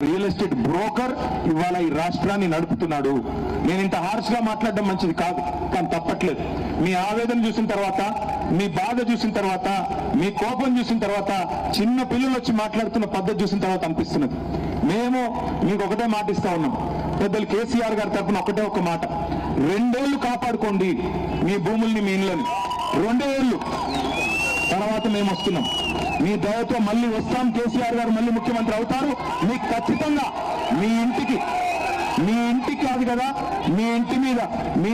Real estate broker ఇవాళ ఈ రాష్ట్రాన్ని నడుపుతున్నాడు. నేను ఇంత హార్ష్ గా మాట్లాడడం మంచిది కాదు, కానీ తప్పట్లేదు. మీ ఆవేదన చూసిన తర్వాత, మీ బాధ చూసిన తర్వాత, మీ కోపం చూసిన తర్వాత, చిన్న పిల్లలు వచ్చి మాట్లాడుతున్న పద్ధతి చూసిన తర్వాత అనిపిస్తున్నది. మేము మీకు ఒకటే మాట ఇస్తా ఉన్నాం. పెద్దలు కేసీఆర్ గారి తరఫున ఒకటే ఒక మాట, 2 ఏళ్లు కాపాడుకోండి మీ భూముల్ని, మీ ఇళ్ళని. 2 ఏళ్లు తర్వాత మేము వస్తున్నాం. మీ దయతో మళ్ళీ వస్తాం. కేసీఆర్ గారు మళ్ళీ ముఖ్యమంత్రి అవుతారు. మీకు ఖచ్చితంగా మీ ఇంటికి కాదు కదా, మీ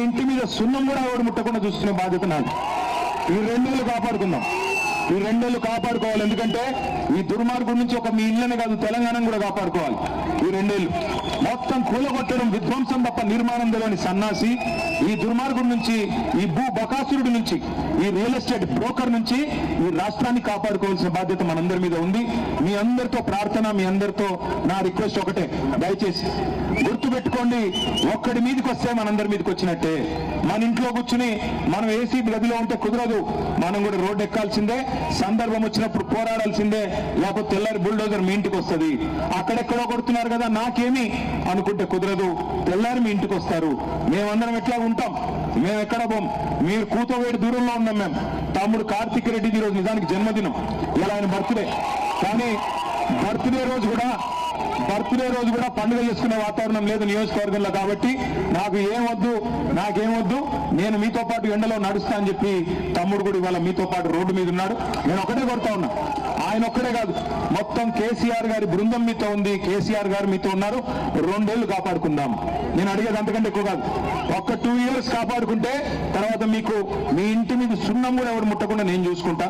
ఇంటి మీద సున్నం కూడా ఎవరు ముట్టకుండా చూసుకునే బాధ్యత నాది. ఈ 2 ఏళ్లు కాపాడుకుందాం. ఈ 2 ఏళ్లు కాపాడుకోవాలి. ఎందుకంటే ఈ దుర్మార్గం నుంచి ఒక మీ ఇళ్ళనే కాదు, తెలంగాణను కూడా కాపాడుకోవాలి. ఈ 2 ఏళ్లు మొత్తం కూలగొట్టడం, విధ్వంసం తప్ప నిర్మాణం తెలియని సన్నాసి ఈ దుర్మార్గం నుంచి, ఈ భూ బకాసురుడి నుంచి, ఈ రియల్ ఎస్టేట్ బ్రోకర్ నుంచి ఈ రాష్ట్రాన్ని కాపాడుకోవాల్సిన బాధ్యత మనందరి మీద ఉంది. మీ అందరితో ప్రార్థన, మీ అందరితో నా రిక్వెస్ట్ ఒకటే, దయచేసి గుర్తుపెట్టుకోండి, ఒక్కడి మీదకి వస్తే మనందరి మీదకి వచ్చినట్టే. మన ఇంట్లో కూర్చుని మనం ఏసీ గదిలో ఉంటే కుదరదు. మనం కూడా రోడ్డు ఎక్కాల్సిందే, సందర్భం వచ్చినప్పుడు పోరాడాల్సిందే. లేకపోతే తెల్లారి బుల్డోజర్ మీ ఇంటికి వస్తుంది. అక్కడెక్కడో కొడుతున్నారు కదా నాకేమి అనుకుంటే కుదరదు. తెల్లారి మీ ఇంటికి వస్తారు. మేమందరం ఎట్లా ఉంటాం, మేము ఎక్కడ పోం. మీరు కూతవేడి దూరంలో ఉన్నాం. మేము తమ్ముడు కార్తిక్ రెడ్డిది ఈరోజు నిజానికి జన్మదినం, ఇలా ఆయన బర్త్డే. కానీ బర్త్డే రోజు కూడా పండుగ చేసుకునే వాతావరణం లేదు నియోజకవర్గంలో. కాబట్టి నాకేం వద్దు, నేను మీతో పాటు ఎండలో నడుస్తా అని చెప్పి తమ్ముడు కూడా ఇవాళ మీతో పాటు రోడ్డు మీద ఉన్నాడు. నేను ఒకటే కొడతా ఉన్నా, ఆయన ఒక్కడే కాదు, మొత్తం కేసీఆర్ గారి బృందం మీతో ఉంది. కేసీఆర్ గారు మీతో ఉన్నారు. 2 ఏళ్లు కాపాడుకుందాం. నేను అడిగేది అంతకంటే ఎక్కువ కాదు. ఒక్క 2 years కాపాడుకుంటే తర్వాత మీకు మీ ఇంటి మీద సున్నం కూడా ఎవరు ముట్టకుండా నేను చూసుకుంటా.